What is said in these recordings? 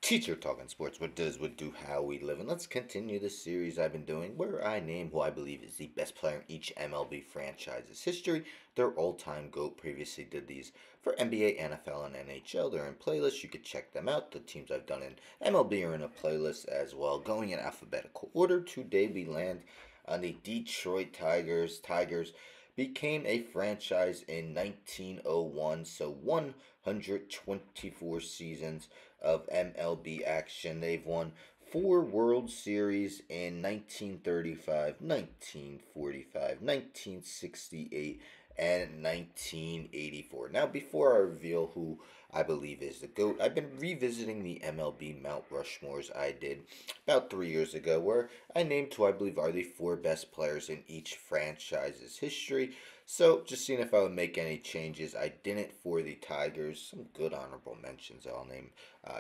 Teacher Talking Sports, what does, what do, how we live. And let's continue the series I've been doing where I name who I believe is the best player in each MLB franchise's history, their all-time GOAT. Previously did these for NBA, NFL, and NHL. They're in playlists. You could check them out. The teams I've done in MLB are in a playlist as well. Going in alphabetical order, today we land on the Detroit Tigers. Tigers became a franchise in 1901, so 124 seasons of MLB action. They've won 4 World Series in 1935, 1945, 1968, and 1984. Now, before I reveal who I believe is the GOAT, I've been revisiting the MLB Mount Rushmores I did about 3 years ago, where I named who I believe are the 4 best players in each franchise's history. So, just seeing if I would make any changes. I didn't for the Tigers. Some good honorable mentions I'll name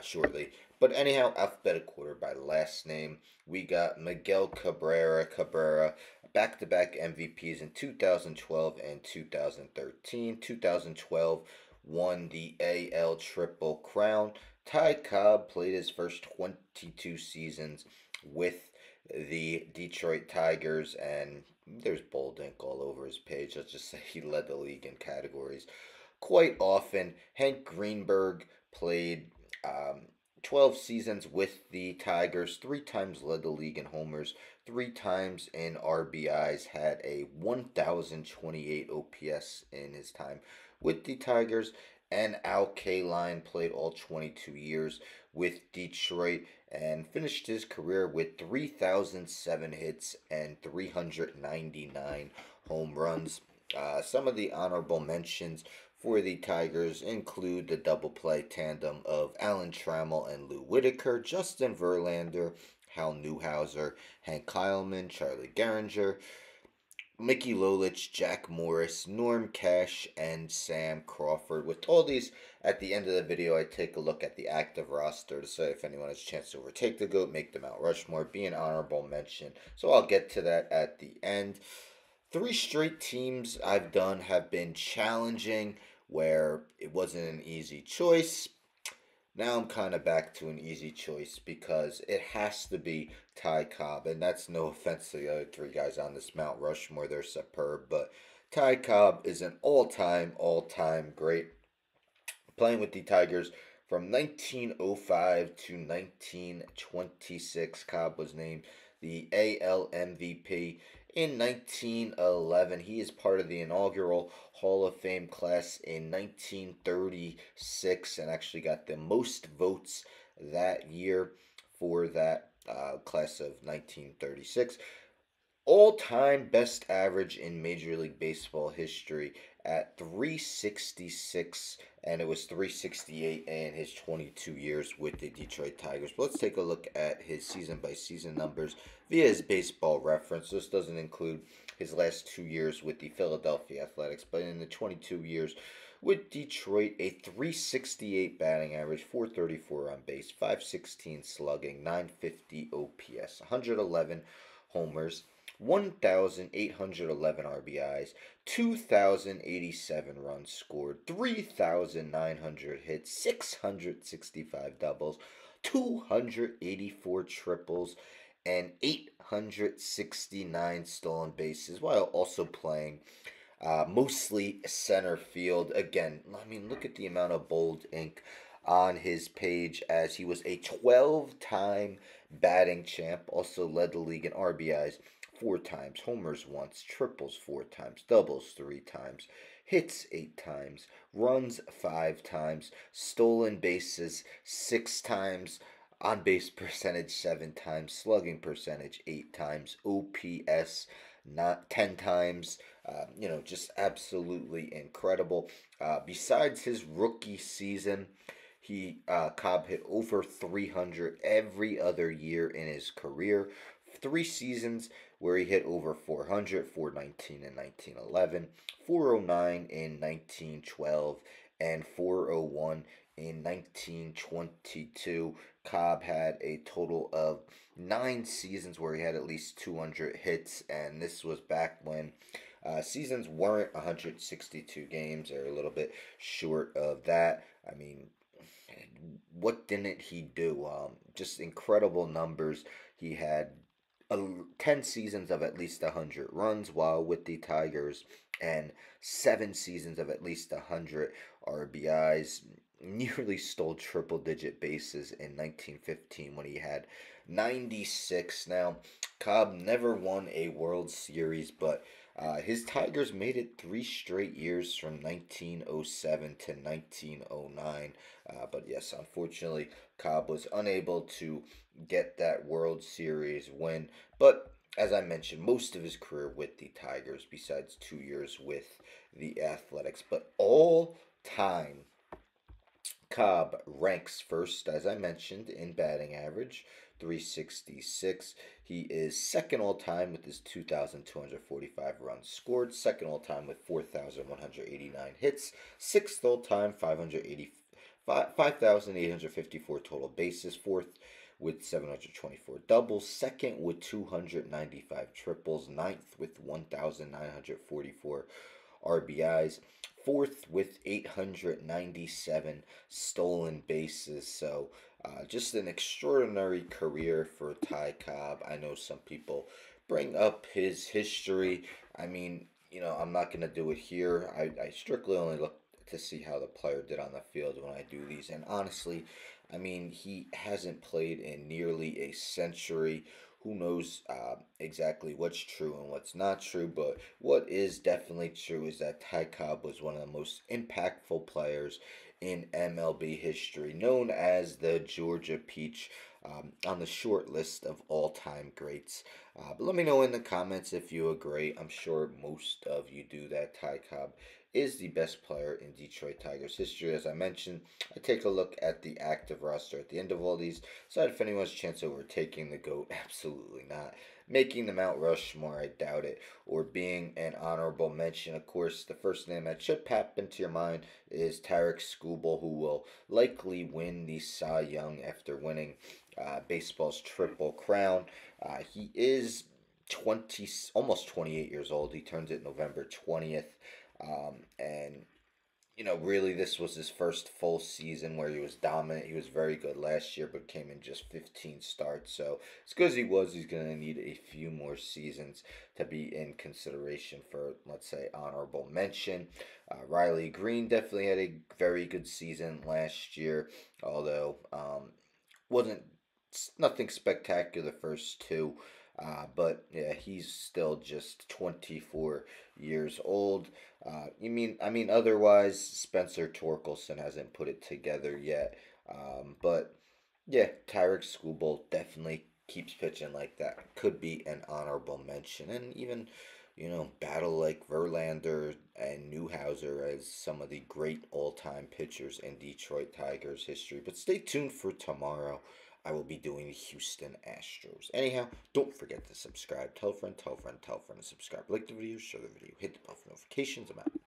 shortly. But anyhow, alphabetical order by last name. We got Miguel Cabrera, back-to-back MVPs in 2012 and 2013. 2012 won the AL Triple Crown. Ty Cobb played his first 22 seasons with the Detroit Tigers, and there's bold ink all over his page. Let's just say he led the league in categories quite often. Hank Greenberg played 12 seasons with the Tigers, 3 times led the league in homers, 3 times in RBIs, had a 1,028 OPS in his time with the Tigers. And Al Kaline played all 22 years with Detroit and finished his career with 3,007 hits and 399 home runs. Some of the honorable mentions for the Tigers include the double play tandem of Alan Trammell and Lou Whitaker, Justin Verlander, Hal Newhouser, Hank Kyle, Charlie Gehringer, Mickey Lolich, Jack Morris, Norm Cash, and Sam Crawford. With all these, at the end of the video, I take a look at the active roster to say if anyone has a chance to overtake the GOAT, make the Mount Rushmore, be an honorable mention. So I'll get to that at the end. 3 straight teams I've done have been challenging, where it wasn't an easy choice. Now I'm kind of back to an easy choice because it has to be Ty Cobb. And that's no offense to the other 3 guys on this Mount Rushmore. They're superb. But Ty Cobb is an all-time great. Playing with the Tigers from 1905 to 1926. Cobb was named the AL MVP. In 1911, he is part of the inaugural Hall of Fame class in 1936 and actually got the most votes that year for that class of 1936. All-time best average in Major League Baseball history at 366, and it was 368 in his 22 years with the Detroit Tigers. But let's take a look at his season-by-season numbers via his Baseball Reference. This doesn't include his last 2 years with the Philadelphia Athletics, but in the 22 years with Detroit, a 368 batting average, 434 on base, 516 slugging, 950 OPS, 111 homers, 1,811 RBIs, 2,087 runs scored, 3,900 hits, 665 doubles, 284 triples, and 869 stolen bases, while also playing mostly center field. Again, I mean, look at the amount of bold ink on his page, as he was a 12-time batting champ, also led the league in RBIs 4 times, homers once, triples 4 times, doubles 3 times, hits 8 times, runs 5 times, stolen bases 6 times, on base percentage 7 times, slugging percentage 8 times, OPS not 10 times. Just absolutely incredible. Besides his rookie season, Cobb hit over 300 every other year in his career. 3 seasons where he hit over 400, 419 in 1911, 409 in 1912, and 401 in 1922. Cobb had a total of 9 seasons where he had at least 200 hits, and this was back when seasons weren't 162 games. They're a little bit short of that. I mean, what didn't he do? Just incredible numbers. He had 10 seasons of at least 100 runs while with the Tigers and 7 seasons of at least 100 RBIs. Nearly stole triple digit bases in 1915 when he had 96. Now, Cobb never won a World Series, but his Tigers made it 3 straight years from 1907 to 1909. But yes, unfortunately, Cobb was unable to get that World Series win. But as I mentioned, most of his career with the Tigers, besides 2 years with the Athletics. But all time, Cobb ranks first, as I mentioned, in batting average, 366. He is second all time with his 2,245 runs scored, second all time with 4,189 hits, sixth all time, 5,854 total bases, fourth with 724 doubles, second with 295 triples, ninth with 1,944 RBIs, fourth with 897 stolen bases. So just an extraordinary career for Ty Cobb. I know some people bring up his history. I mean, I'm not going to do it here. I strictly only look to see how the player did on the field when I do these. And honestly, I mean, he hasn't played in nearly a century. Who knows exactly what's true and what's not true, but what is definitely true is that Ty Cobb was one of the most impactful players in MLB history, known as the Georgia Peach, on the short list of all time greats. But let me know in the comments if you agree. I'm sure most of you do that Ty Cobb is the best player in Detroit Tigers history. As I mentioned, I take a look at the active roster at the end of all these. Decide if anyone's chance of overtaking the GOAT. Absolutely not. Making the Mount Rushmore, I doubt it. Or being an honorable mention. Of course, the first name that should pop into your mind is Tarik Skubal, who will likely win the Cy Young after winning baseball's Triple Crown. He is 20, almost 28 years old. He turns it November 20th. And really, this was his first full season where he was dominant. He was very good last year, but came in just 15 starts. So, as good as he was, he's going to need a few more seasons to be in consideration for, let's say, honorable mention. Riley Green definitely had a very good season last year, although wasn't nothing spectacular the first two. But yeah, he's still just 24 years old. Otherwise, Spencer Torkelson hasn't put it together yet. But yeah, Tyreek Skubal definitely keeps pitching like that. Could be an honorable mention, and even battle like Verlander and Newhouser as some of the great all-time pitchers in Detroit Tigers history. But stay tuned for tomorrow. I will be doing the Houston Astros. Anyhow, don't forget to subscribe. Tell a friend, tell a friend, tell a friend to subscribe. Like the video, share the video, hit the bell for notifications. I'm out.